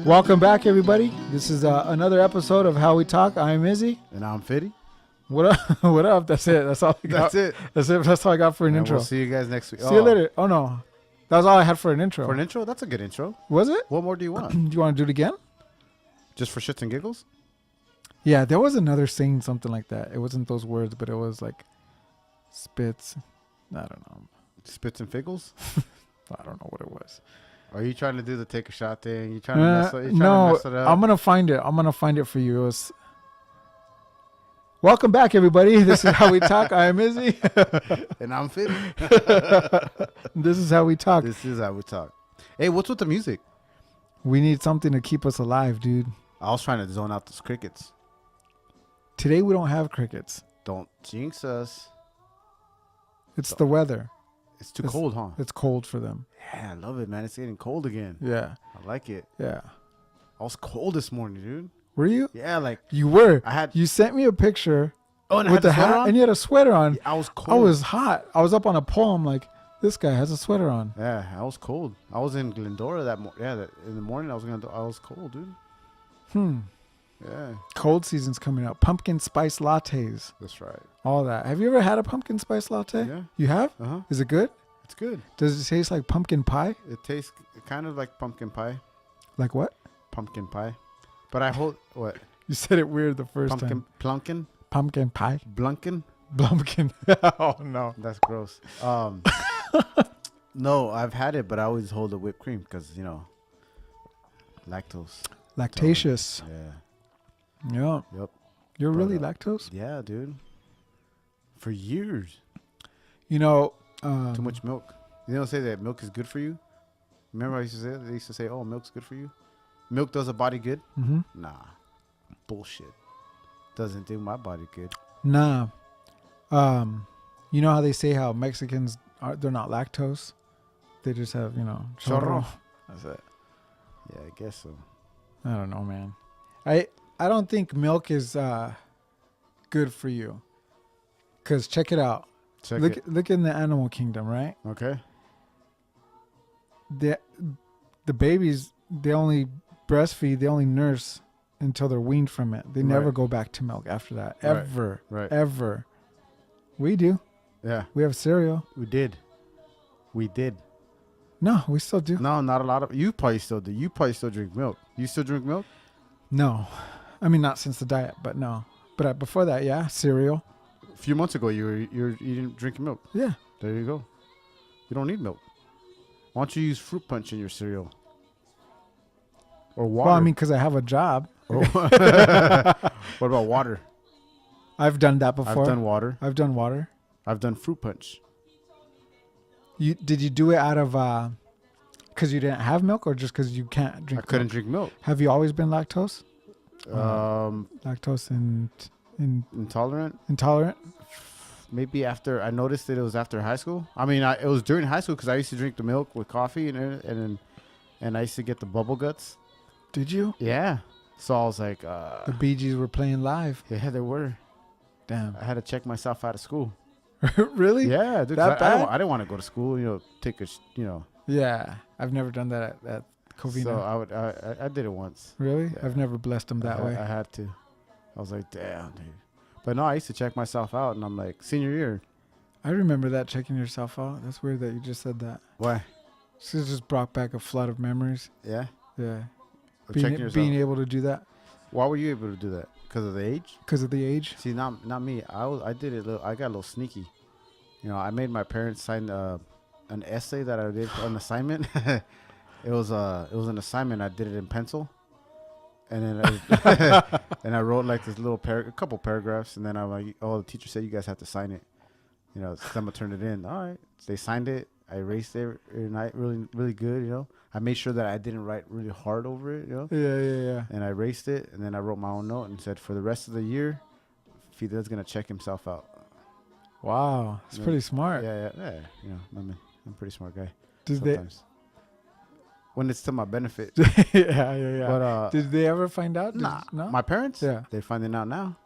Welcome back, everybody. This is another episode of How We Talk. I'm Izzy. And I'm Fiddy. What up? What up? That's it. That's all I got. That's it. That's it. That's all I got for an And intro. We'll see you guys next week. See you later. Oh, no. That was all I had for an intro. For an intro? That's a good intro. Was it? What more do you want? Do you want to do it again? Just for shits and giggles? Yeah, there was another saying something like that. It wasn't those words, but it was like spits. I don't know. Spits and figgles? I don't know what it was. Are you trying to do the take a shot thing? You trying to mess it? No, mess it up? I'm gonna find it. I'm gonna find it for you. It was... Welcome back, everybody. This is How We Talk. I am Izzy. And I'm Fiddy. This is How We Talk. This is How We Talk. Hey, what's with the music? We need something to keep us alive, dude. I was trying to zone out those crickets. Today we don't have crickets. Don't jinx us. It's the weather. It's too cold, huh? It's cold for them. Yeah, I love it, man. It's getting cold again. Yeah. I like it. Yeah. I was cold this morning, dude. Were you? Yeah, like You were. I had. You sent me a picture Oh, and I with had the hat, on? and you had a sweater on. Yeah, I was cold. I was hot. I was up on a pole. I'm like, this guy has a sweater on. Yeah, I was cold. I was in Glendora that in the morning. I was cold, dude. Yeah, Cold season's coming up. Pumpkin spice lattes. that's right. All that. Have you ever had a pumpkin spice latte? Yeah. You have? Uh-huh. Is it good? It's good. Does it taste like pumpkin pie? It tastes kind of like pumpkin pie. Like what? Pumpkin pie. But I hold what? You said it weird the first Pumpkin time. plunkin? Pumpkin pie? Blunkin? Blumpkin. Oh, no. That's gross. No, I've had it, but I always hold the whipped cream because, lactose. Lactatious. Yeah. Yeah. Yep. You're But, really lactose? Yeah, dude. For years. You know. Too much milk. They don't say that milk is good for you. Remember I used to say that? They used to say, oh, milk's good for you. Milk does a body good. Mm-hmm. Nah. Bullshit. Doesn't do my body good. Nah. You know how they say how Mexicans they're not lactose? They just have, chorro. That's it. Yeah, I guess so. I don't know, man. I don't think milk is good for you. Cause check it out. Look in the animal kingdom, right? Okay. The babies, they only breastfeed, they only nurse until they're weaned from it. They never go back to milk after that. Ever. Right. Ever. We do. Yeah. We have cereal. We did. No, we still do. No, not a lot of. You probably still do. You probably still drink milk. You still drink milk? No. I mean, not since the diet, but no. But before that, yeah, cereal. A few months ago, you were drinking milk. Yeah. There you go. You don't need milk. Why don't you use fruit punch in your cereal? Or water? Well, I mean, because I have a job. What about water? I've done that before. I've done water. I've done fruit punch. Did you do it out of because you didn't have milk, or just because you can't drink? I couldn't drink milk. Have you always been lactose? Lactose intolerant? Maybe after I noticed that it was after high school. I mean, it was during high school because I used to drink the milk with coffee and I used to get the bubble guts. Did you? Yeah. So I was like, the Bee Gees were playing live. Yeah, they were. Damn. I had to check myself out of school. Really? Yeah, dude. That bad? I didn't want to go to school. Take a. Yeah, I've never done that at Covina. So I did it once. Really? Yeah. I've never blessed them that way. I had to. I was like, damn, dude. But no, I used to check myself out, and I'm like, senior year. I remember that, checking yourself out. That's weird that you just said that. Why? It just brought back a flood of memories. Yeah. Yeah. Being able to do that. Why were you able to do that? Because of the age? Because of the age? See, not me. I did it. I got a little sneaky. I made my parents sign an essay that I did for an assignment. It was an assignment. I did it in pencil, and then and I wrote like this little a couple paragraphs, and then I'm like, oh, the teacher said you guys have to sign it. Someone turned it in. All right, so they signed it. I erased it really, really good. I made sure that I didn't write really hard over it. Yeah. And I erased it, and then I wrote my own note and said, for the rest of the year, Fidel's gonna check himself out. Wow, it's pretty smart. Yeah. I'm a pretty smart guy. When it's to my benefit. Yeah. But did they ever find out? Nah. No? My parents? Yeah. They're finding out now.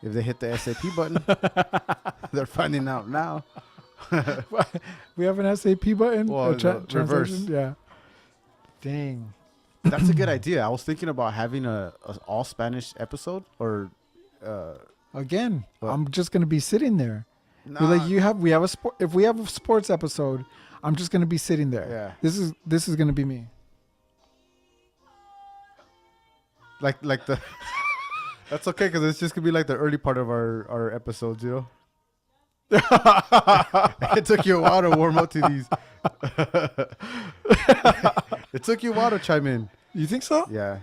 If they hit the SAP button, they're finding out now. We have an SAP button? Well, Translation? reverse. Yeah. Dang. That's a good idea. I was thinking about having a all Spanish episode or. Again, What? I'm just gonna be sitting there. Nah. We're like, we have a sport. If we have a sports episode, I'm just gonna be sitting there. Yeah. This is gonna be me. Like the. That's okay because it's just gonna be like the early part of our episodes, you know. It took you a while to warm up to these. It took you a while to chime in. You think so? Yeah,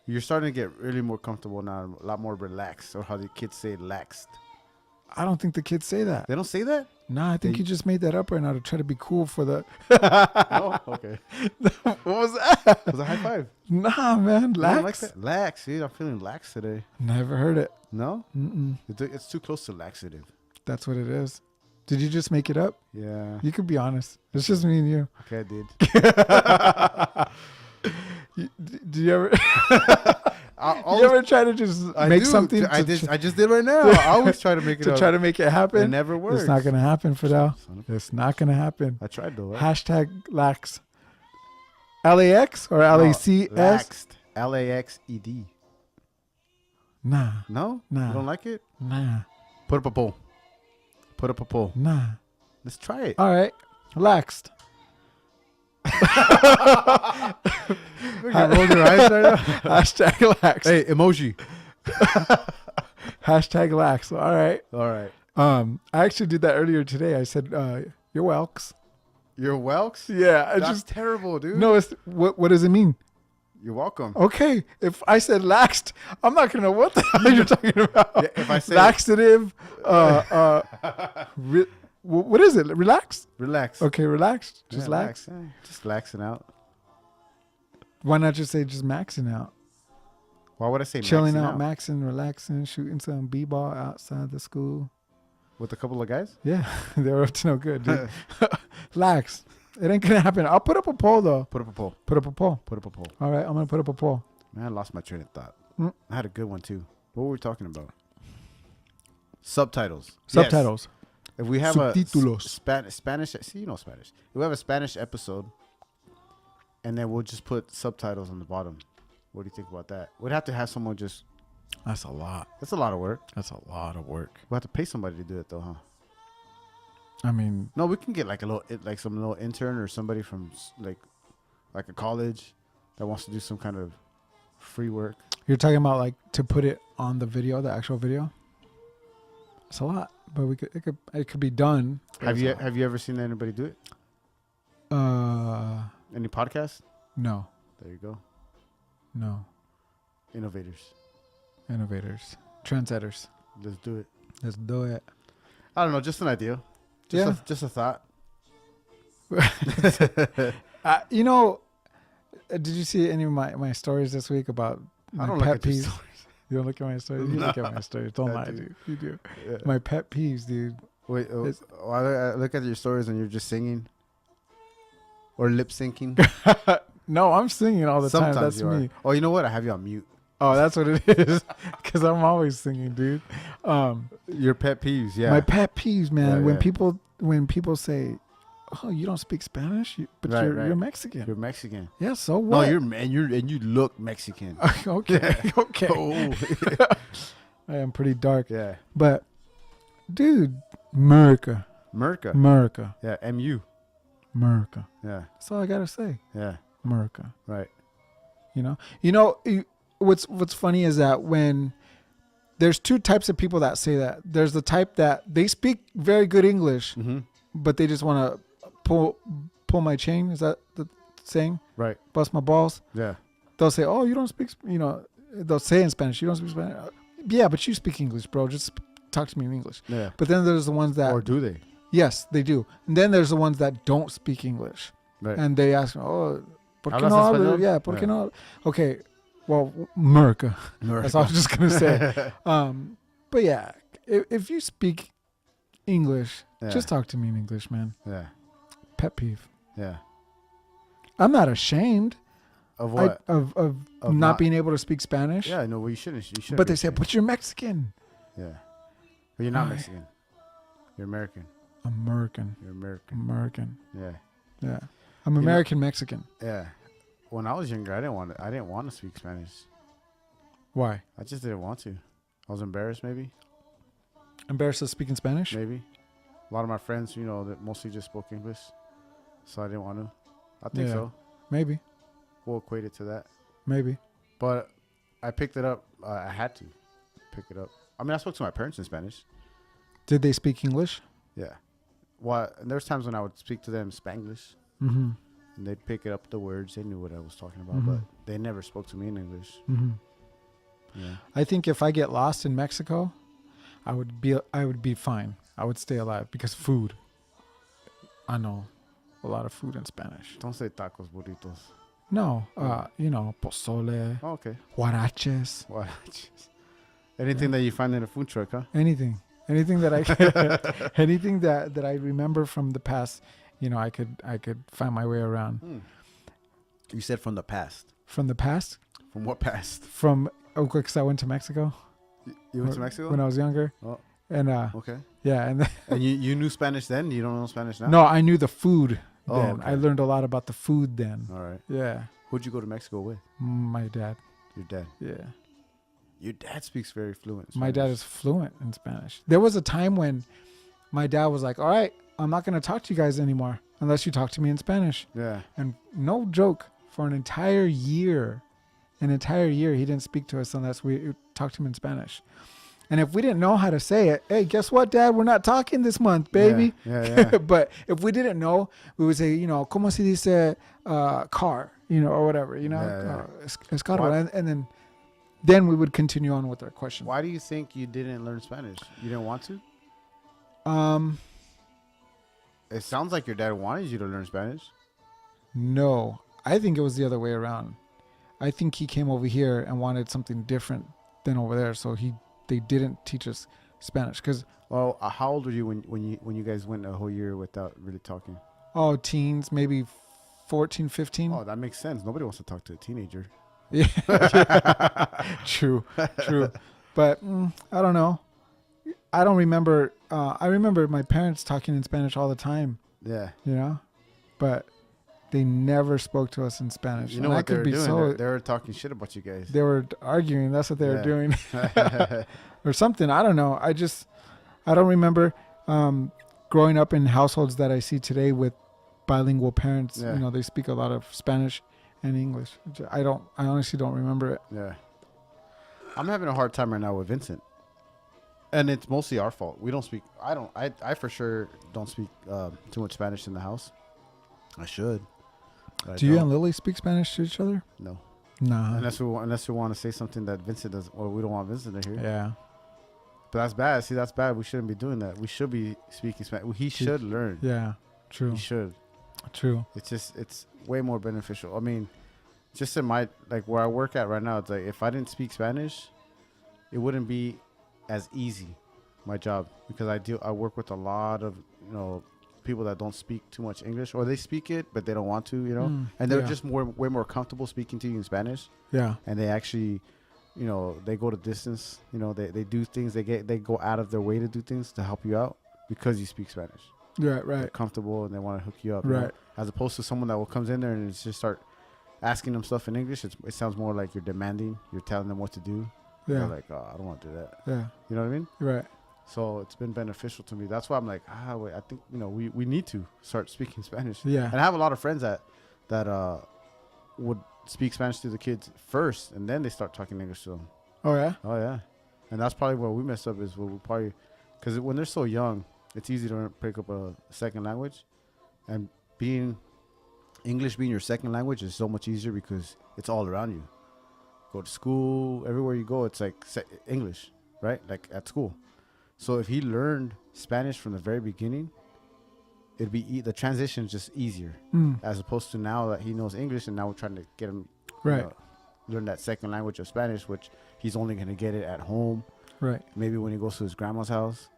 you're starting to get really more comfortable now, a lot more relaxed, or how the kids say laxed. I don't think the kids say that. They don't say that? Nah, I think you just made that up right now to try to be cool for the. Oh, okay. What was that? It was a high five. Nah, man, You don't lax. like that? Lax, dude. I'm feeling lax today. Never heard it. No? Mm-mm. It's too close to laxative. That's what it is. Did you just make it up? Yeah. You could be honest. It's just me and you. Okay, I did. Do you ever? I You ever try to just make something? I just did right now. I always try to make it to up. try to make it happen. It never works. It's not gonna happen, Fidel. It's not gonna happen. I tried though. Right? Hashtag lax. LAX or LACS? Laxed. LAXED. Nah, No? Nah. You don't like it? nah, Put up a poll. Put up a poll. nah. Let's try it. All right, laxed. Roll your eyes right now. Hashtag lax. Hey, emoji. Hashtag lax. All right. All right. I actually did that earlier today. I said, "You're welks." You're Welks? Yeah, I That's just terrible, dude. no. It's what does it mean? You're welcome. Okay, if I said laxed, I'm not gonna know what the hell you're talking about. Yeah, if I say laxative, what is it? Relaxed? relax. Okay, relaxed. Just Yeah, lax. Yeah. Just laxing out. Why not just say just maxing out? Why would I say Chilling maxing out, maxing, relaxing, shooting some b-ball outside the school. with a couple of guys? Yeah, they were up to no good, dude. Lax. It ain't gonna happen. I'll put up a poll though. Put up a poll. Put up a poll. Put up a poll. All right, I'm gonna put up a poll. Man, I lost my train of thought. Mm. I had a good one too. What were we talking about? Subtitles. Subtitles. Yes. If we have Subtítulos. a Spanish, see, you know Spanish. If we have a Spanish episode, and then we'll just put subtitles on the bottom. What do you think about that? We'd have to have someone just. That's a lot. That's a lot of work. That's a lot of work. We'll have to pay somebody to do it though, huh? I mean, No, we can get like some little intern or somebody from like a college that wants to do some kind of free work. you're talking about like to put it on the video, the actual video. It's a lot, but it could be done. Have you ever seen anybody do it? Any podcasts? No, There you go. no. Innovators. Innovators, trendsetters. Let's do it. Let's do it. I don't know, just an idea. Just a thought. You know, did you see any of my stories this week about my I don't pet look at your peeves? stories. You don't look at my stories. You No. look at my stories. Don't I lie, do. dude. You do. Yeah. My pet peeves, dude. Wait, It's- I look at your stories and you're just singing or lip syncing. No, I'm singing all the Sometimes time. That's you are. me. Oh, you know what? I have you on mute. Oh, that's what it is. Because I'm always singing, dude. Your pet peeves, yeah. My pet peeves, man. Yeah, When people say, "Oh, you don't speak Spanish," but Right, you're right. you're Mexican. You're Mexican. Yeah, so No, what? and you look Mexican. Okay, okay. Oh. I am pretty dark, Yeah. but dude, America, Merca. Yeah. MU. America. Yeah. That's all I gotta say. Yeah. America. Right. What's funny is that when there's two types of people that say that. There's the type that they speak very good English, Mm-hmm. but they just want to pull my chain. Is that the saying? Right. Bust my balls. Yeah. They'll say, "Oh, you don't speak." They'll say in Spanish, "You don't speak Spanish." Yeah, but you speak English, bro. Just talk to me in English. Yeah. But then there's the ones that Or do they? yes, they do. And then there's the ones that don't speak English, Right. and they ask, "Oh, ¿por qué ¿Hablas no hablo?" español? Yeah, ¿por qué Yeah. no? Okay, well, America. That's all I was just gonna say. But yeah, if you speak English, Yeah. just talk to me in English, man. Yeah. Pet peeve. Yeah. I'm not ashamed Of what? of Of not not- being able to speak Spanish. Yeah. No. Well, you shouldn't. You shouldn't. But be they say, ashamed. "But you're Mexican." Yeah. But you're not Why? Mexican. You're American. American. You're American. American. Yeah. Yeah. I'm know- American Mexican. Yeah. when I was younger, I didn't want to speak Spanish. Why? I just didn't want to. I was embarrassed, maybe. Embarrassed of speaking Spanish? Maybe. A lot of my friends, that mostly just spoke English, so I didn't want to. I think so. Maybe. We'll equate it to that. Maybe. But I picked it up. I had to pick it up. I mean, I spoke to my parents in Spanish. Did they speak English? Yeah. Well, and there was times when I would speak to them Spanglish, Mm-hmm. and they'd pick it up the words. They knew what I was talking about, Mm-hmm. but they never spoke to me in English. Mm-hmm. Yeah. I think if I get lost in Mexico, I would be fine. I would stay alive because food. I know a lot of food in Spanish. Don't say tacos, burritos. No, pozole, Oh, okay. huaraches, What? Anything that you find in a food truck, huh? anything that I anything that I remember from the past. I could find my way around. You said from the past. From the past? From what past? Because I went to Mexico. You went to Mexico? When I was younger. Oh. And okay. Yeah, and you knew Spanish then? You don't know Spanish now? No, I knew the food then. Okay. I learned a lot about the food then. All right. Yeah. Who'd you go to Mexico with? My dad. Your dad. Yeah. Your dad speaks very fluent Spanish. My dad is fluent in Spanish. There was a time when my dad was like, all right, I'm not going to talk to you guys anymore unless you talk to me in Spanish. Yeah. And no joke, for an entire year, he didn't speak to us unless we talked to him in Spanish. And if we didn't know how to say it, hey, guess what, Dad? We're not talking this month, baby. Yeah. But if we didn't know, we would say, ¿cómo se dice car? Or whatever, es carro. And then we would continue on with our question. Why do you think you didn't learn Spanish? You didn't want to? It sounds like your dad wanted you to learn Spanish. No, I think it was the other way around. I think he came over here and wanted something different than over there, so they didn't teach us Spanish. Well, how old were you when you guys went a whole year without really talking? Oh, teens, maybe 14, 15. Oh, that makes sense. Nobody wants to talk to a teenager. Yeah. True. But I don't know. I don't remember. I remember my parents talking in Spanish all the time. Yeah. But they never spoke to us in Spanish. You know what they were doing? They were talking shit about you guys. They were arguing. That's what they were doing. Or something. I don't know. I don't remember growing up in households that I see today with bilingual parents. Yeah. They speak a lot of Spanish and English. I honestly don't remember it. Yeah. I'm having a hard time right now with Vincent. And it's mostly our fault. We don't speak. I for sure don't speak too much Spanish in the house. I should. Do you and Lily speak Spanish to each other? No. Nah. Unless we want to say something that Vincent doesn't, or we don't want Vincent to hear. Yeah. But that's bad. See, that's bad. We shouldn't be doing that. We should be speaking Spanish. He should learn. Yeah. True. He should. True. It's way more beneficial. I mean, just in my, where I work at right now, it's like if I didn't speak Spanish, it wouldn't be as easy, my job, because I work with a lot of, people that don't speak too much English, or they speak it, but they don't want to, and they're just way more comfortable speaking to you in Spanish. Yeah. And they actually, they go to distance, they do things, they go out of their way to do things to help you out because you speak Spanish. Right. They're comfortable and they want to hook you up. Right. As opposed to someone that comes in there and just start asking them stuff in English. It sounds more like you're demanding. You're telling them what to do. Yeah. They're like, oh, I don't want to do that. Yeah. You know what I mean? Right. So it's been beneficial to me. That's why I'm like, wait, I think, we need to start speaking Spanish. Yeah. And I have a lot of friends that would speak Spanish to the kids first, and then they start talking English to them. Oh, yeah? Oh, yeah. And that's probably where we mess up, is where we probably, because when they're so young, it's easy to pick up a second language. And English being your second language is so much easier because it's all around you. Go to school, everywhere you go, it's like English, right? Like at school. So if he learned Spanish from the very beginning, it'd be the transition is just easier, as opposed to now that he knows English and now we're trying to get him learn that second language of Spanish, which he's only going to get it at home. Right. Maybe when he goes to his grandma's house,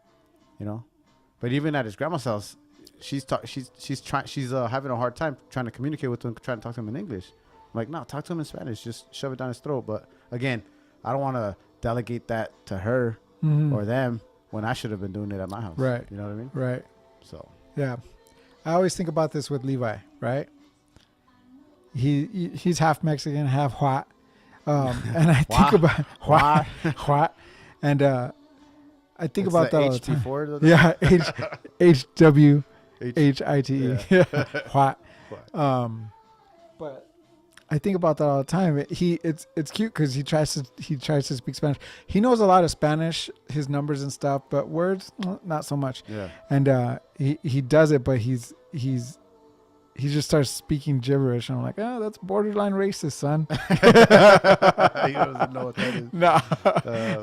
But even at his grandma's house, she's having a hard time trying to communicate with him, trying to talk to him in English. I'm like, no, talk to him in Spanish. Just shove it down his throat. But again, I don't want to delegate that to her or them when I should have been doing it at my house. Right. You know what I mean? Right. So. Yeah. I always think about this with Levi, right? he's half Mexican, half white. And I think What? about white, white, and I think It's about the that all the time. HT4. Yeah, HWHITE. Yeah. Yeah, white. But I think about that all the time. It's cute because he tries to speak Spanish. He knows a lot of Spanish, his numbers and stuff, but words not so much. Yeah. And he does it, but he just starts speaking gibberish, and I'm like, oh, that's borderline racist, son. He doesn't know what that is. No,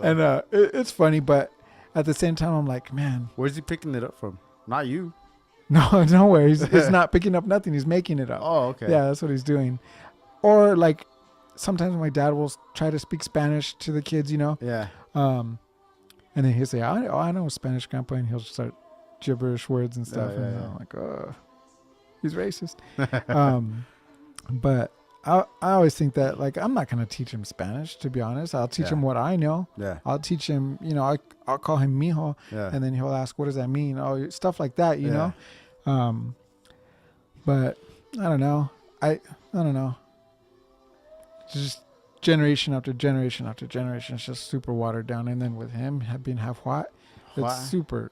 and it's funny, but at the same time, I'm like, man, Where's he picking it up from? Not you. no, nowhere. He's not picking up nothing. He's making it up. Oh, okay. Yeah, that's what he's doing. Or like sometimes my dad will try to speak Spanish to the kids, you know. Yeah. And then he'll say, I know Spanish, Grandpa, and he'll start gibberish words and stuff, Yeah, and yeah. I'm like, oh, he's racist. But I always think that, like, I'm not gonna teach him Spanish, to be honest. I'll teach Yeah. him what I know. Yeah. I'll teach him, you know, I'll call him mijo, Yeah. and then he'll ask, what does that mean? Oh, stuff like that, you Yeah. know. But I don't know. I don't know. Just generation after generation after generation, it's just super watered down. And then with him being half white, it's White? super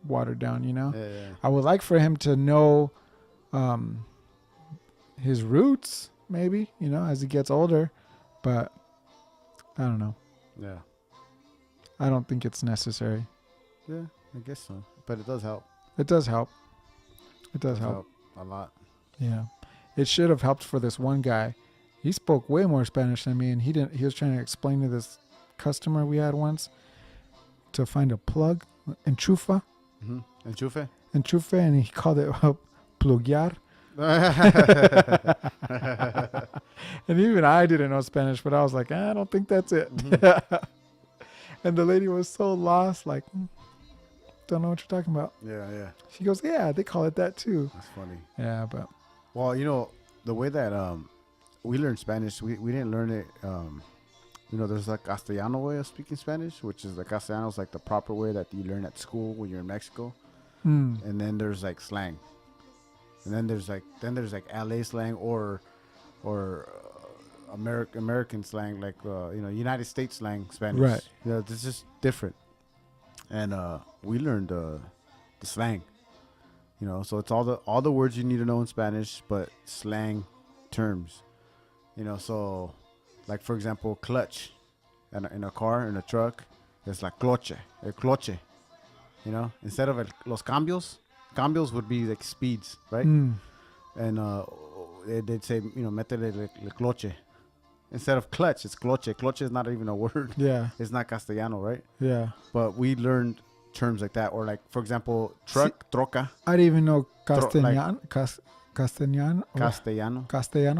watered down, you know. Yeah. I would like for him to know his roots, maybe, you know, as he gets older, but I don't know. Yeah. I don't think it's necessary. Yeah. I guess so. But it does help. It does help. It does help. A lot. Yeah. It should have helped for this one guy. He spoke way more Spanish than me, and he was trying to explain to this customer we had once to find a plug, enchufa, Enchufe? and he called it pluguear. And even I didn't know Spanish, but I was like, I don't think that's it. And the lady was so lost, like, don't know what you're talking about. Yeah. She goes, yeah, they call it that too. That's funny. Yeah, but Well, you know, the way that we learned Spanish, we didn't learn it. You know, there's a Castellano way of speaking Spanish, which is the Castellano is like the proper way that you learn at school when you're in Mexico. And then there's like slang, and then there's like LA slang or American slang, like you know, United States slang Spanish. Right. You know, it's just different. And we learned the slang. You know, so it's all the words you need to know in Spanish, but slang terms. You know, so like for example, clutch in a car, in a truck, it's like cloche, el cloche. You know, instead of los cambios would be like speeds, right? And they'd say, you know, métele le cloche. Instead of clutch, it's cloche. Cloche is not even a word. yeah, It's not Castellano, right? yeah. But we learned terms like that, or like for example, truck, troca, I didn't even know Castellano. Castellano.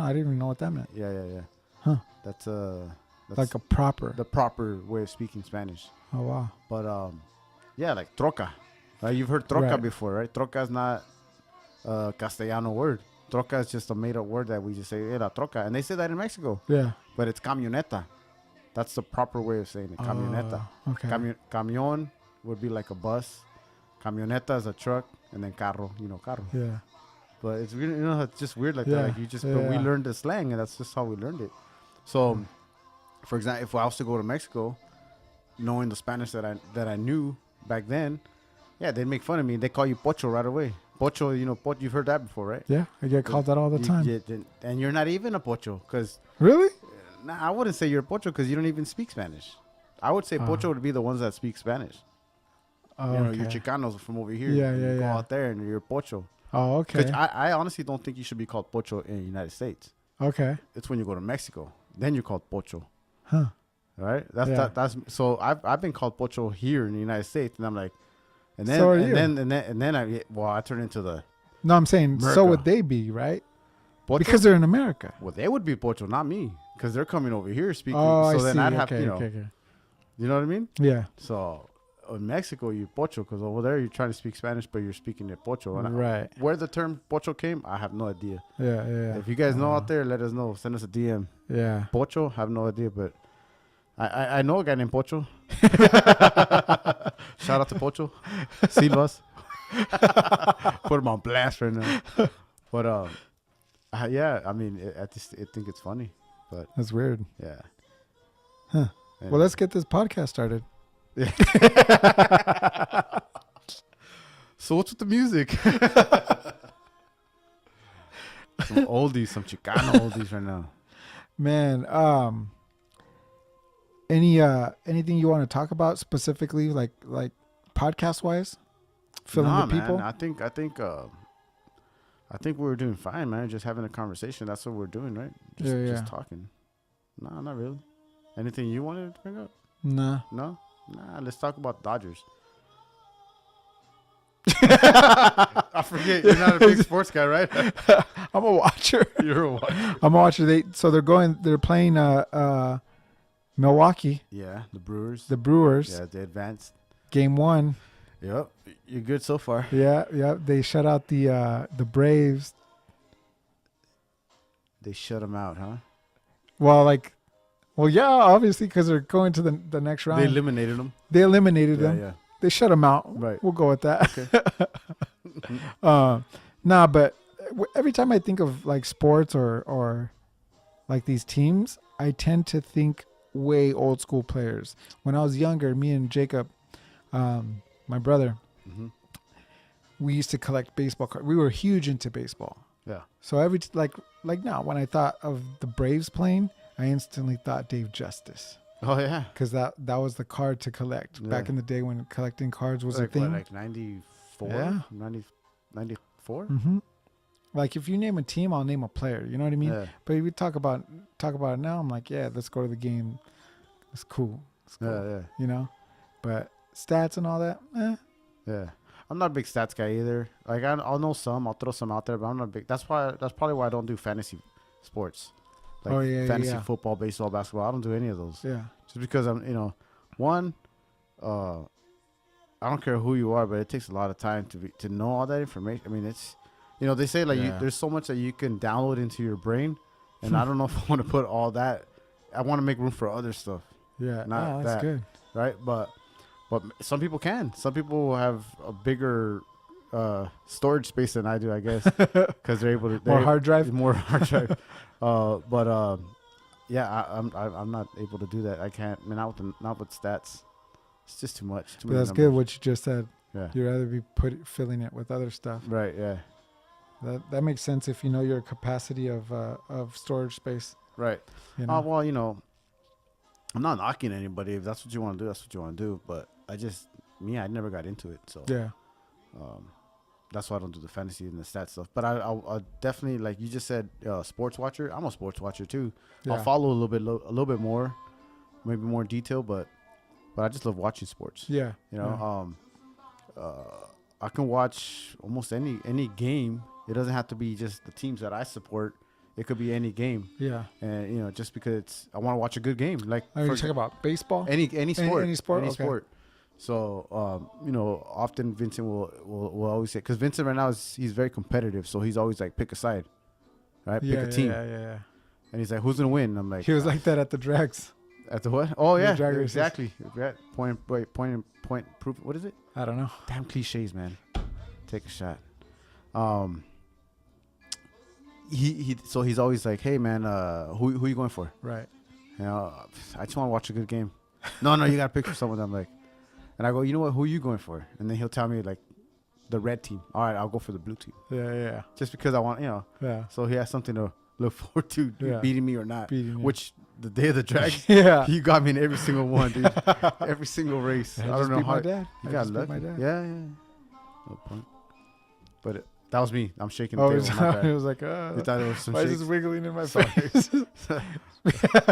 I didn't even know what that meant. Yeah. Huh. That's Like a proper. the proper way of speaking Spanish. Oh, wow. But yeah, like troca. You've heard troca Right. before, right? Troca is not a Castellano word. Troca is just a made-up word that we just say, hey, la troca. And they say that in Mexico. Yeah. But it's camioneta. That's the proper way of saying it, camioneta. Okay. Camion would be like a bus. Camioneta is a truck. And then carro, you know, carro. Yeah. But it's really, you know, it's just weird like Yeah. that. Like you just, but we Yeah. learned the slang, and that's just how we learned it. So, for example, if I was to go to Mexico, knowing the Spanish that I knew back then, yeah, they'd make fun of me. They call you pocho right away. Pocho, you know, you've heard that before, right? Yeah. I get called that all the time. And you're not even a pocho, because Really? I wouldn't say you're a pocho because you don't even speak Spanish. I would say pocho would be the ones that speak Spanish. Oh, You know, okay. you're Chicanos from over here. Yeah, You yeah, go yeah. out there and you're pocho. Oh, okay. Because I honestly don't think you should be called pocho in the United States. Okay. It's when you go to Mexico, then you're called pocho. Huh. All right? Yeah. That's so I've been called pocho here in the United States, and I'm like, and then So are and you. then I turn into the No, I'm saying, so America. would they be, right? pocho. Because they're in America. Well, they would be pocho, not me, because they're coming over here speaking. Oh, so I then see. I'd have okay, you know, okay. you know what I mean? Yeah. So in Mexico, you pocho, because over there you're trying to speak Spanish, but you're speaking it pocho. And Right. where the term pocho came, I have no idea. Yeah. If you guys know out there, let us know. Send us a DM. Yeah. Pocho, have no idea, but I know a guy named Pocho. Shout out to Pocho. Silvas. Put him on blast right now. But Yeah, I mean, I think it's funny, but That's weird. yeah. Huh. And Well, let's get this podcast started. So what's with the music? Some oldies, some Chicano oldies right now. Man, anything you want to talk about specifically, like podcast wise, filling Nah, the people? man. I think we're doing fine, man. Just having a conversation. That's what we're doing, right? Just talking. Nah, not really. Anything you wanted to bring up? Nah. No? Nah, let's talk about Dodgers. I forget. You're not a big sports guy, right? I'm a watcher. You're a watcher. I'm a watcher. They're playing Milwaukee, Yeah, the Brewers. the Brewers, Yeah, they advanced. game 1. Yep. You're good so far. Yeah. They shut out the Braves. They shut them out, huh? Well, yeah, obviously because they're going to the next round. They eliminated them. They eliminated them. Yeah. They shut them out. Right. We'll go with that. Okay. Nah, but every time I think of like sports or like these teams, I tend to think way old school players. When I was younger, me and Jacob, my brother, Mm-hmm. we used to collect baseball cards. We were huge into baseball. Yeah. So like now, when I thought of the Braves playing, I instantly thought Dave Justice. Oh, yeah. Because that was the card to collect back Yeah. in the day when collecting cards was a Like, thing. what, like 94? Yeah. 94? Mm-hmm. Like if you name a team, I'll name a player. You know what I mean? Yeah. But if we talk about it now, I'm like, yeah, let's go to the game. It's cool. It's cool. Yeah. You know? But stats and all that, Yeah. I'm not a big stats guy either. Like I'll know some, I'll throw some out there, but I'm not big. That's probably why I don't do fantasy sports. Like fantasy football, baseball, basketball. I don't do any of those. Yeah. Just because I'm, one, I don't care who you are, but it takes a lot of time to know all that information. I mean, it's, they say like there's so much that you can download into your brain, and I don't know if I want to put all that. I want to make room for other stuff. Yeah. Not that's that, good. right? But some people can. Some people have a bigger storage space than I do, I guess, because they're able to More hard drive. Yeah, I'm not able to do that. I can't. I mean, not with stats. It's just too much. But that's good. What you just said. Yeah. You'd rather be filling it with other stuff. Right. Yeah. That makes sense if you know your capacity of storage space. Right. Well, I'm not knocking anybody. If that's what you want to do, that's what you want to do. But I never got into it. So Yeah. That's why I don't do the fantasy and the stat stuff. But I'll definitely, like you just said, sports watcher. I'm a sports watcher too. Yeah. I'll follow a little bit more, maybe more detail. But I just love watching sports. Yeah. I can watch almost any game. It doesn't have to be just the teams that I support. It could be any game. Yeah. And just because I want to watch a good game, like Are you talking about baseball? any sport, Any sport. any Okay. sport. So often Vincent will always say, because Vincent right now he's very competitive, so he's always like pick a side, right? Yeah, pick a team, Yeah. and he's like, who's gonna win? And I'm like, He was like that at the drags. at the what? Oh The yeah, drag races. exactly. Point proof. What is it? I don't know. Damn cliches, man. Take a shot. So he's always like, hey man, who you going for? Right. I just want to watch a good game. No, you got to pick for someone. I'm like, and I go, you know what? Who are you going for? And then he'll tell me like, the red team. All right, I'll go for the blue team. Yeah. Just because I want, Yeah. So he has something to look forward to, beating me or not. Which the day of the drag, Yeah. he got me in every single one, dude. Every single race. I don't know how. My dad. You I got just beat lucky. my dad. Yeah. No point. But that was me. I'm shaking the Oh, table. My bad. it was like, You thought it was some why is shakes? this wiggling in my Sorry. face?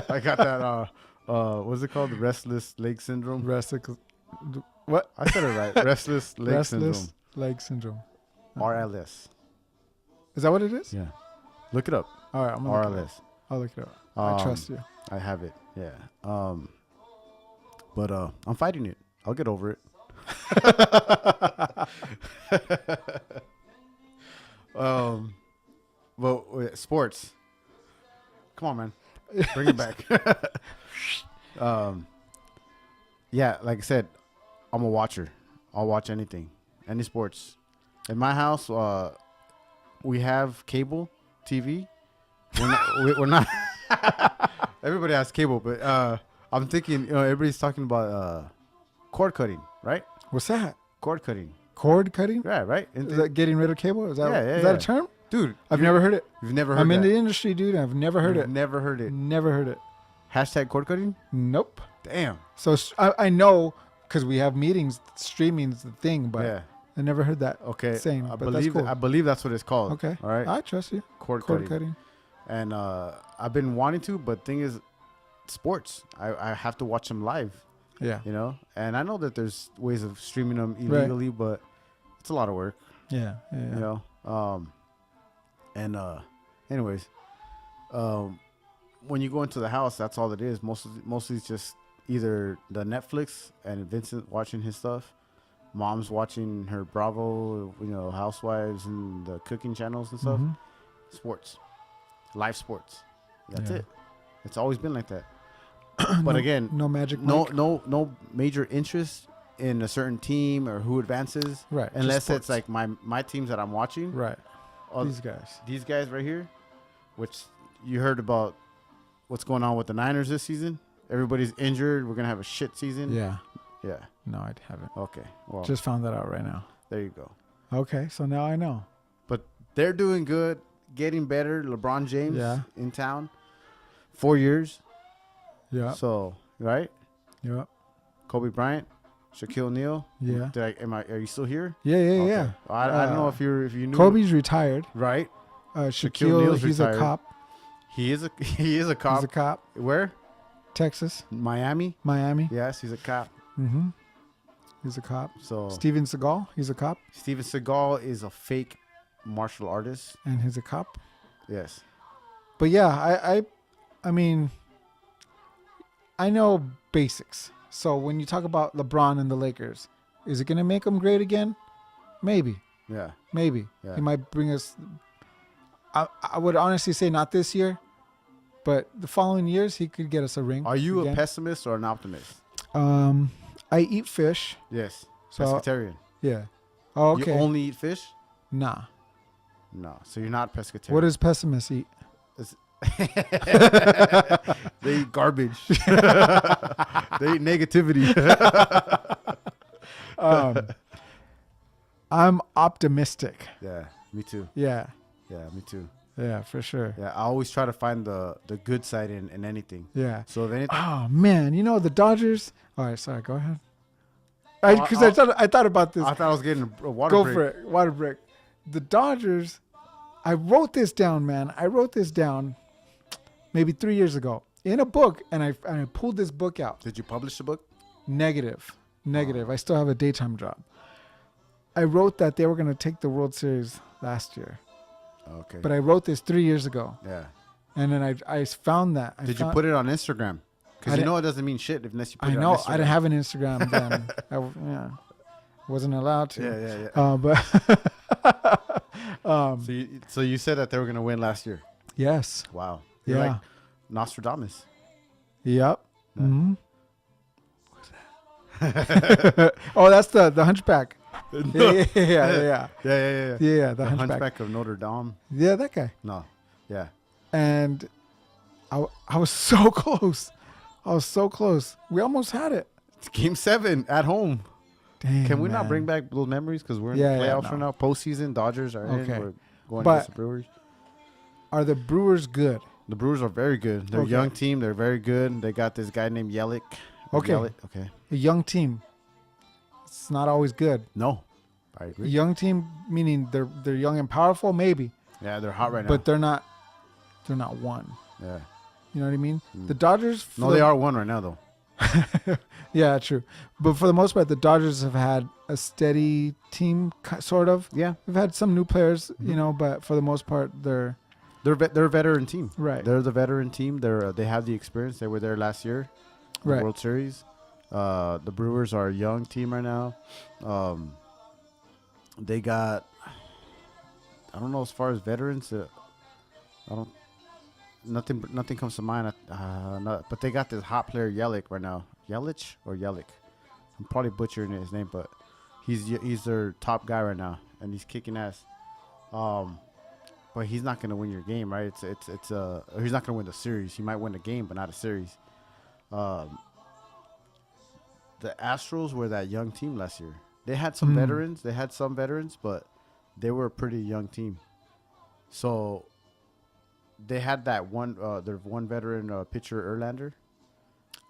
I got that. What's it called? The restless leg syndrome. What? I said it right. Restless leg syndrome. Leg syndrome. RLS. Is that what it is? Yeah. Look it up. All right, I'm gonna look it up. RLS. I'll look it up. I trust you. I have it. Yeah. But I'm fighting it. I'll get over it. Well, sports. Come on, man. Bring it back. Yeah, like I said, I'm a watcher. I'll watch anything, any sports. In my house, we have cable TV, We're not. Everybody has cable, but I'm thinking, everybody's talking about cord cutting, right? What's that? Cord cutting. Cord cutting? Yeah, right. Is that getting rid of cable? Is that Yeah, is that yeah. a term? Dude, I've never heard it. You've never heard I'm that. in the industry, dude. I've never heard it. Never heard it. Never heard it. Hashtag cord cutting? Nope. Damn. So I know because we have meetings, streaming's the thing, but Yeah. I never heard that Okay. saying. I But that's believe cool. I believe that's what it's called. Okay. All right. I trust you. Cord Cord cutting. cutting. And I've been wanting to, but thing is, sports. I have to watch them live. Yeah. And I know that there's ways of streaming them illegally, but it's a lot of work. Yeah. Anyways, when you go into the house, that's all it is. Mostly it's just either the Netflix and Vincent watching his stuff, mom's watching her Bravo, Housewives and the cooking channels and stuff, Mhm. sports, live sports. That's Yeah. it. It's always been like that. But again, no magic. no Mike? no major interest in a certain team or who advances, Right. just unless it's sports. like my teams that I'm watching. right. All These guys. right here, which you heard about what's going on with the Niners this season. Everybody's injured. We're gonna have a shit season. Yeah. Yeah. No, I haven't. Okay. Well, Just found that out right now. there you go. Okay, so now I know. But they're doing good, getting better. LeBron James Yeah. in town, 4 years. Yeah. So right, Yeah. Kobe Bryant, Shaquille O'Neal. Yeah. Are you still here? Yeah. Yeah. Okay. Yeah. I don't know if you knew. Kobe's retired. Right. Shaquille O'Neal's he's retired. a cop. He is a cop. He's a cop. Where? Texas, Miami. Miami. Yes, he's a cop. Mm-hmm. He's a cop. So Steven Seagal, he's a cop, Steven Seagal is a fake martial artist. and he's a cop. Yes. But yeah, I mean, I know basics. So when you talk about LeBron and the Lakers, is it gonna make them great again? Maybe. Yeah. Maybe. Yeah. He might bring us. I would honestly say not this year, but the following years he could get us a ring. Are you again. a pessimist or an optimist? I eat fish. Yes. So Pescatarian. yeah. Oh, okay. You only eat fish? Nah. No. So you're not pescatarian. What does pessimists eat? They eat garbage. They eat negativity. I'm optimistic. Yeah. Me too. Yeah. Yeah. Me too. Yeah, for sure. Yeah. I always try to find the good side in anything. Yeah. So if anything. Oh man, the Dodgers. All right, sorry. Go ahead. Oh, Because I thought about this. I thought I was getting a water Go break. for it. Water break. The Dodgers. I wrote this down, man. I wrote this down maybe 3 years ago in a book, and I pulled this book out. Did you publish the book? Negative. I still have a daytime job. I wrote that they were going to take the World Series last year, Okay. but I wrote this 3 years ago, Yeah. and then I found that. Did you put it on Instagram? Because you know it doesn't mean shit unless you put I it on know Instagram. I didn't have an Instagram then. Wasn't allowed to. Yeah. But So you said that they were gonna win last year. yes. Wow. You're Yeah. like Nostradamus. Yep. Mm-hmm. Oh, that's the Hunchback. Yeah. Yeah. Yeah, the Hunchback. of Notre Dame. Yeah, that guy. No. Yeah. And I was so close. We almost had it. It's Game 7 at home. Dang, Can we not man. bring back those memories? Because we're in Yeah, the yeah, playoffs no. right now. Postseason. Dodgers are in. Okay. We're going But- against the Brewers. Are the Brewers good? The Brewers are very good. They're Okay. a young team. They're very good. They got this guy named Yelich. Okay. Okay. A young team. It's not always good. No. I A agree. young team meaning they're young and powerful, maybe, Yeah, they're hot right now. but they're not one. yeah. You know what I mean? Mm. The Dodgers. No, they are one right now, though. Yeah, true. But for the most part, the Dodgers have had a steady team, sort of. Yeah. We've had some new players, Mhm. but for the most part, they're They're a veteran team. right. They're the veteran team. They have the experience. They were there last year, in the Right. World Series. The Brewers are a young team right now. They got, I don't know, as far as veterans, nothing comes to mind. But they got this hot player Yelich right now. Yelich or Yelich? I'm probably butchering his name, but he's their top guy right now, and he's kicking ass. but he's not gonna win your game, right? He's not gonna win the series. He might win the game, but not a series. The Astros were that young team last year. They had some veterans. They had some veterans, but they were a pretty young team. So they had that one. Their one veteran pitcher, Erlander.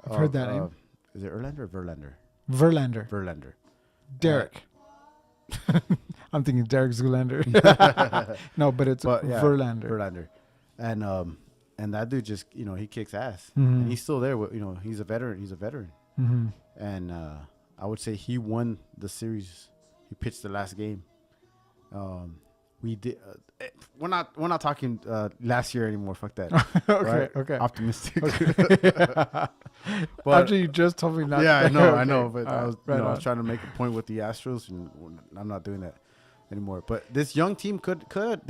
I've heard that name. Is it Erlander or Verlander? Verlander. Verlander. Derek. I'm thinking Derek Zoolander. No, but it's Verlander. Verlander. And that dude just, he kicks ass. Mm-hmm. And he's still there. He's a veteran. He's a veteran. Mm-hmm. And I would say he won the series. He pitched the last game. We did. We're not talking last year anymore. Fuck that. Okay. Right? Okay. Optimistic. Okay. But after you just told me not. Yeah, to. I know. Okay. I know. But All I was, right, I was trying to make a point with the Astros, and I'm not doing that anymore. But this young team could, dude.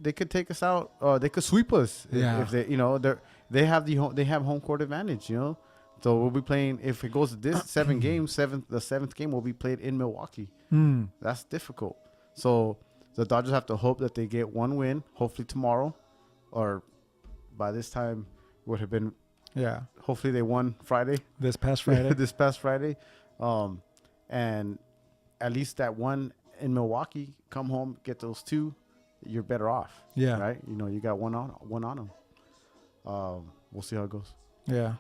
They could take us out. They could sweep us. Yeah. If they have home court advantage. So we'll be playing. If it goes to this 7 games, the seventh game will be played in Milwaukee. That's difficult. So the Dodgers have to hope that they get one win. Hopefully tomorrow, or by this time would have been. Yeah. Hopefully they won Friday. This past Friday. This past Friday. And at least that one in Milwaukee, come home, get those 2, you're better off. Yeah. Right? You got one on them. We'll see how it goes. Yeah.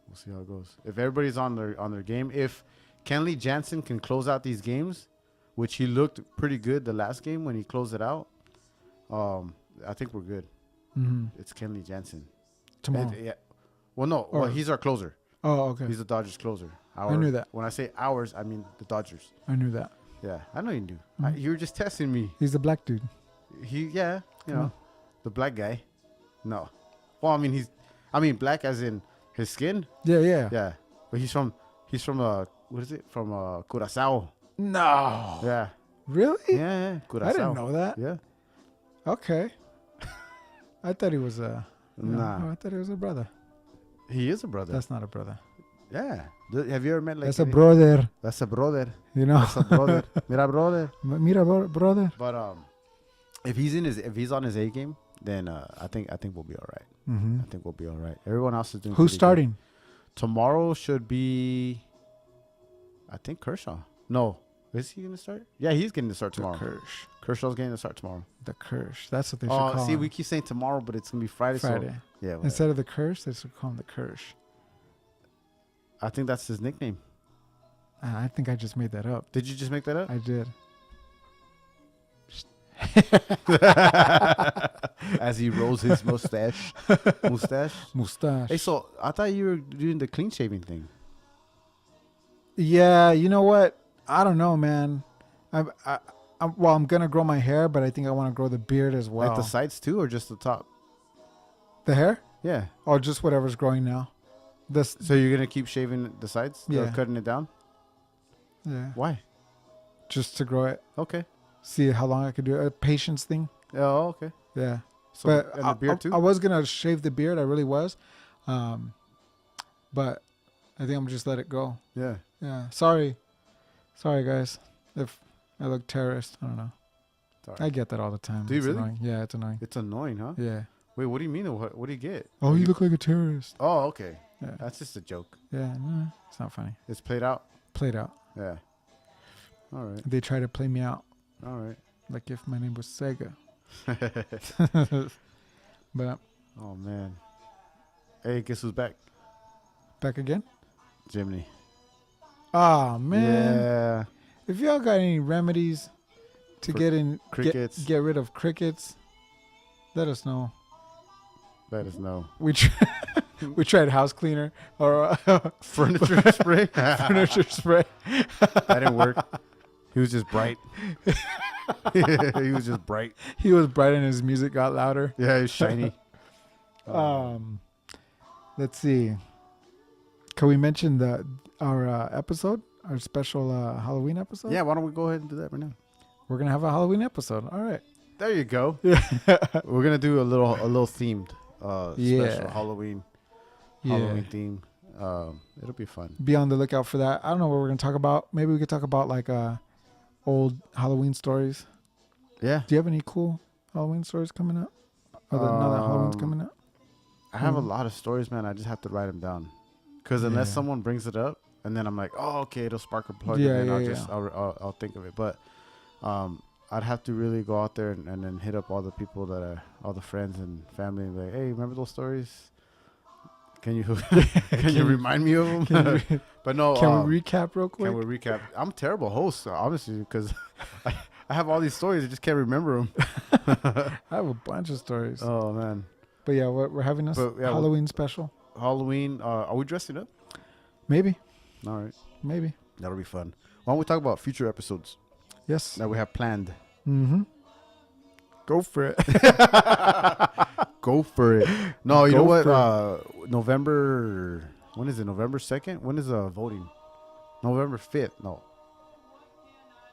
We'll see how it goes. If everybody's on their game, if Kenley Jansen can close out these games, which he looked pretty good the last game when he closed it out, I think we're good. Mm-hmm. It's Kenley Jansen. Tomorrow. Yeah. Well, no. Well, he's our closer. Oh, okay. He's the Dodgers closer. I knew that. When I say ours, I mean the Dodgers. I knew that. Yeah, I know you knew. Mm-hmm. You were just testing me. He's the black dude. The black guy. No. Well, I mean black as in his skin. Yeah, yeah. Yeah. But he's from what is it? From Curaçao. No. Yeah. Really? Yeah, Curaçao. I didn't know that. Yeah. Okay. I thought he was Nah. I thought he was a brother. He is a brother. That's not a brother. Yeah. Have you ever met That's a brother. That's a brother. You know. That's a brother. Mira, brother. Mira, brother. But if he's on his A game, then I think we'll be all right. Mm-hmm. I think we'll be all right. Everyone else is doing. Who's pretty starting? good. Tomorrow should be, I think Kershaw. No, is he going to start? Yeah, he's getting to start tomorrow. Kershaw's getting to start tomorrow. The Kirsch. That's what they should call see, him. we keep saying tomorrow, but it's going to be Friday. Friday. So, yeah. Whatever. Instead of the Kirsch, they should call him the Kirsch. I think that's his nickname. I think I just made that up. Did you just make that up? I did. As he rolls his mustache. Mustache. Hey, so I thought you were doing the clean shaving thing. Yeah, you know what? I don't know, man. I'm gonna grow my hair, but I think I want to grow the beard as well. Like the sides too, or just the top? The hair? Yeah. Or just whatever's growing now. So you're gonna keep shaving the sides? Yeah. Or cutting it down? Yeah. Why? Just to grow it. Okay. See how long I could do it. A patience thing. Oh, okay. Yeah. So But and the beard too? I was gonna shave the beard. I really was. But I think I'm gonna just let it go. Yeah. Yeah. Sorry guys. If I look terrorist, I don't know. Sorry. I get that all the time. Do you It's really? Annoying. Yeah, it's annoying. It's annoying, huh? Yeah. Wait, what do you mean? What do you get? Oh, you look like a terrorist. Oh, okay. Yeah. That's just a joke. Yeah. No, it's not funny. It's played out. Played out. Yeah. All right. They try to play me out. All right. Like if my name was Sega. But Oh man. Hey, guess who's back? back again? Jimny. Oh man. Yeah. If y'all got any remedies to For get crickets. get rid of crickets, let us know. Let us know. We we tried house cleaner or Furniture spray. furniture spray. That didn't work. He was just bright. He was just bright. He was bright and his music got louder. Yeah, he was shiny. Let's see. Can we mention our episode, our special Halloween episode? Yeah, why don't we go ahead and do that right now? We're gonna have a Halloween episode. All right. There you go. Yeah. We're gonna do a little themed special Halloween theme. It'll be fun. Be on the lookout for that. I don't know what we're gonna talk about. Maybe we could talk about like old Halloween stories. Yeah. Do you have any cool Halloween stories coming up? Other now that Halloween's coming up? I have a lot of stories, man. I just have to write them down. Because unless Yeah. someone brings it up, and then I'm like, oh, okay, it'll spark a plug, Yeah, and then yeah, I'll think of it. But I'd have to really go out there and then hit up all the people all the friends and family, and be like, hey, remember those stories? Can you can you remind me of them? But no. Can we recap real quick? Can we recap? I'm a terrible host, honestly, because I have all these stories. I just can't remember them. I have a bunch of stories. Oh, man. But yeah, we're having a Halloween special. Halloween. Are we dressing up? Maybe. All right. Maybe. That'll be fun. Why don't we talk about future episodes Yes. that we have planned? Mm-hmm. Go for it. Go for it. No, you Go know what? for November. When is it? November 2nd? When is voting? November 5th. No.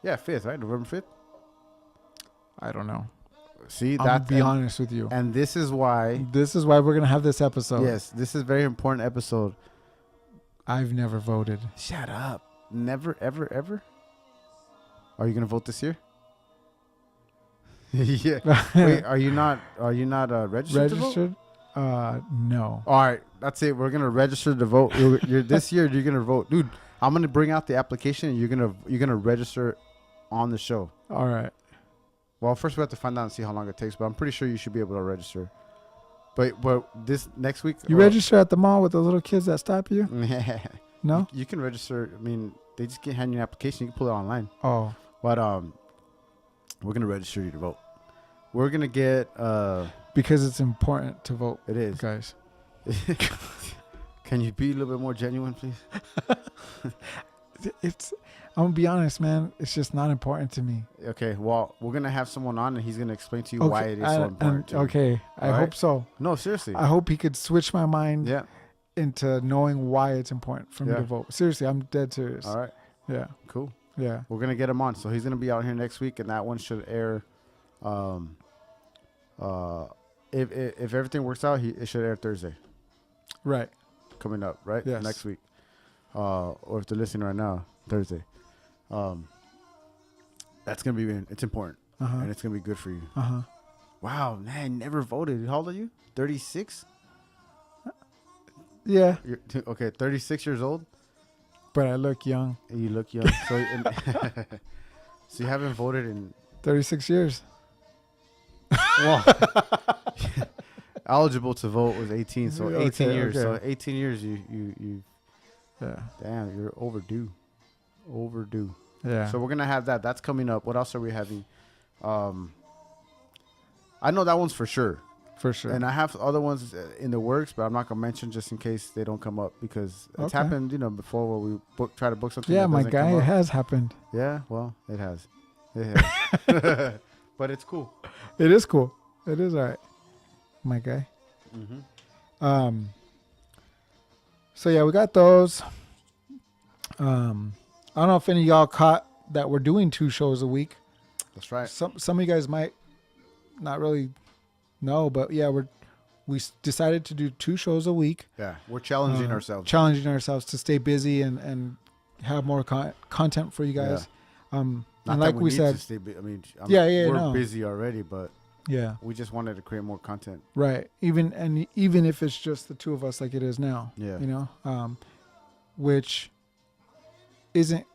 Yeah, 5th, right? November 5th? I don't know. See, I'll be honest with you. And this is why. This is why we're going to have this episode. Yes, this is a very important episode. I've never voted. Shut up. Never, ever, ever? Are you going to vote this year? Yeah. Wait, are you not registered to vote? Registered? No. All right, that's it. We're gonna register to vote. You're this year. You're gonna vote, dude. I'm gonna bring out the application. And you're gonna register on the show. All right. Well, first we have to find out and see how long it takes. But I'm pretty sure you should be able to register. But this next week, You register at the mall with the little kids that stop you? No. You can register. I mean, they just get hand you an application. You can pull it online. Oh. But we're gonna register you to vote. We're gonna get Because it's important to vote. It is, guys. Can you be a little bit more genuine, please? I'm gonna be honest, man. It's just not important to me. Okay, well, we're gonna have someone on, and he's gonna explain to you why it is so important. To okay, I hope so. No, seriously. I hope he could switch my mind Yeah. into knowing why it's important for me to vote. Seriously, I'm dead serious. All right. Yeah. Cool. Yeah. We're gonna get him on, so he's gonna be out here next week, and that one should air. If everything works out, it should air Thursday. Right. Coming up, right? Yes. Next week. Or if they're listening right now, Thursday. That's gonna be. It's important, and it's gonna be good for you. Wow, man, never voted. How old are you? 36. Yeah. Okay, 36 years old. But I look young. You look young. So, so you haven't voted in 36 years. Well, eligible to vote was 18. So 18 years. Okay. So 18 years. You. Yeah. Damn, you're overdue. Overdue. Yeah. So we're gonna have that. That's coming up. What else are we having? I know that one's for sure. For sure. And I have other ones in the works, but I'm not gonna mention just in case they don't come up because it's happened, before where we try to book something. Yeah, that my doesn't guy, come it up. has happened. Yeah, well, it has. It has. But it's cool. It is cool. It is all right, my guy. Mm-hmm. So yeah, we got those. I don't know if any of y'all caught that we're doing 2 shows a week. That's right. Some of you guys might not really know, but yeah, we decided to do 2 shows a week. Yeah, we're challenging ourselves. Challenging ourselves to stay busy and have more content for you guys. Yeah. Not and like that we need said, to stay we're busy already, but yeah, we just wanted to create more content. right. Even if it's just the 2 of us, like it is now. Yeah. Which isn't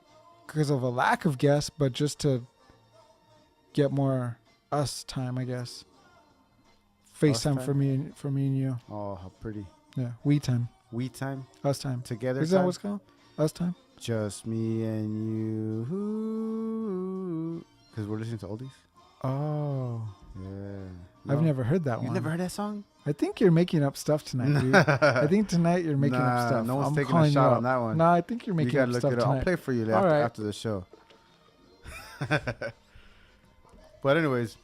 because of a lack of guests, but just to get more us time, I guess. FaceTime for me and you. Oh, how pretty. Yeah, we time. We time. Us time. Together. Is that what it's called? Us time. Just me and you. Because we're listening to oldies. Oh. Yeah. I've never heard that one. You've never heard that song? I think you're making up stuff tonight, dude. I think tonight you're making up stuff. No one's I'm taking a shot on that one. No, I think you're making up stuff tonight. I'll play for you after the show. But anyways,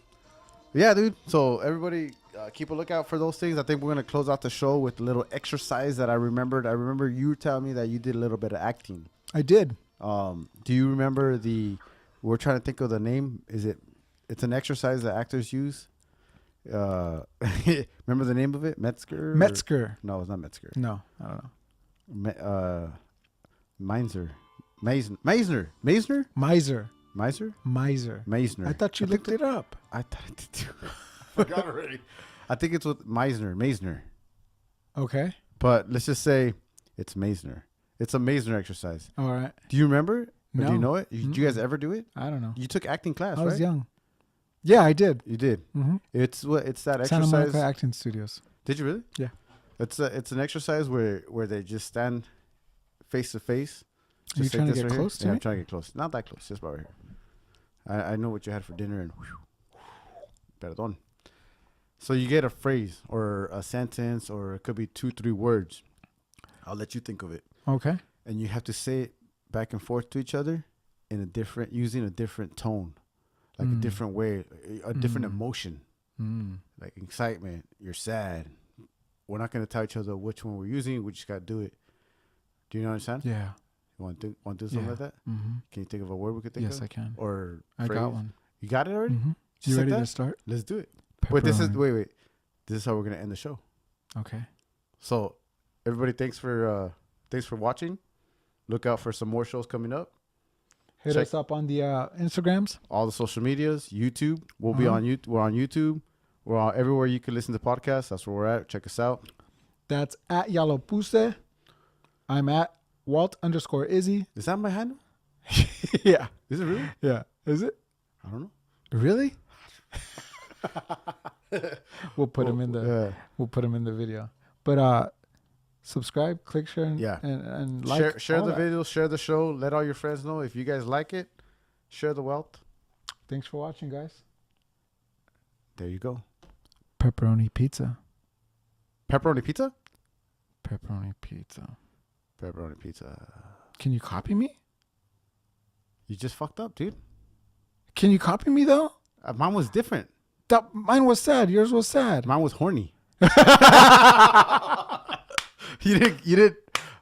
yeah, dude. So everybody keep a lookout for those things. I think we're going to close out the show with a little exercise that I remembered. I remember you telling me that you did a little bit of acting. I did. Do you remember we're trying to think of the name. It's an exercise that actors use. Remember the name of it? Metzger? Metzger. No, it's not Metzger. No, I don't know. Meisner. Meisner. Miser. Meisner? Miser. Meisner. I thought you looked it up. I thought I did too. Forgot already. I think it's with Meisner. Okay. But let's just say it's Meisner. It's a Meisner exercise. All right. Do you remember? No. Or do you know it? Did you guys ever do it? I don't know. You took acting class, I right? was young. Yeah, I did. You did. Mm-hmm. It's that Santa exercise. Monica Acting Studios. Did you really? Yeah. It's an exercise where they just stand face to face. Are you Just like trying to this get right here. close to Yeah, me? I'm trying to get close. Not that close. Just about right here. I know what you had for dinner and perdón. So you get a phrase or a sentence or it could be 2-3 words. I'll let you think of it. Okay. And you have to say it back and forth to each other using a different tone, like a different way, a different emotion, like excitement. You're sad. We're not going to tell each other which one we're using. We just got to do it. Do you understand? Yeah. You want to do something like that? Mm-hmm. Can you think of a word we could think of? Yes, I can. Or I phrase? got one. You got it already? Mm-hmm. Just You like ready that? to start? Let's do it. Pepperoni. Wait. This is how we're going to end the show. Okay. So everybody, thanks for watching. Look out for some more shows coming up. Hit Check us up on the Instagrams. all the social medias, YouTube. We'll be on YouTube. We're on YouTube. We're on everywhere you can listen to podcasts. That's where we're at. Check us out. That's at Yalopuse. I'm at Walt_Izzy. Is that my handle? Yeah. Is it really? Yeah. Is it? I don't know. Really? We'll put him in the Yeah. we'll put him in the video. But subscribe, click share, and, Yeah. and like. Share all the that. video, share the show. Let all your friends know. If you guys like it, share the wealth. Thanks for watching, guys. There you go. Pepperoni pizza. Pepperoni pizza? Pepperoni pizza. Pepperoni pizza. Can you copy me? You just fucked up, dude. Can you copy me though? Mine was different. Mine was sad. Yours was sad. Mine was horny. You didn't.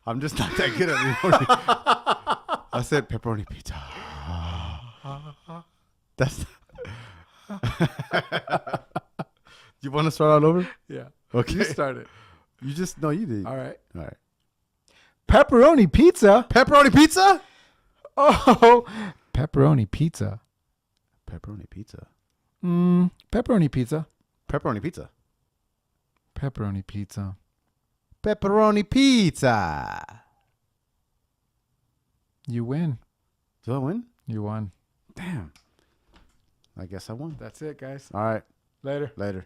I'm just not that good at being horny. I said pepperoni pizza. That's. You want to start all over? Yeah. Okay. You started. You just no, you did. All right. All right. Pepperoni pizza. Pepperoni pizza. Oh, pepperoni pizza. Pepperoni pizza. Pepperoni pizza. Pepperoni pizza. Pepperoni pizza. Pepperoni pizza. You win. Do I win? You won. Damn. I guess I won. That's it, guys. All right. Later. Later.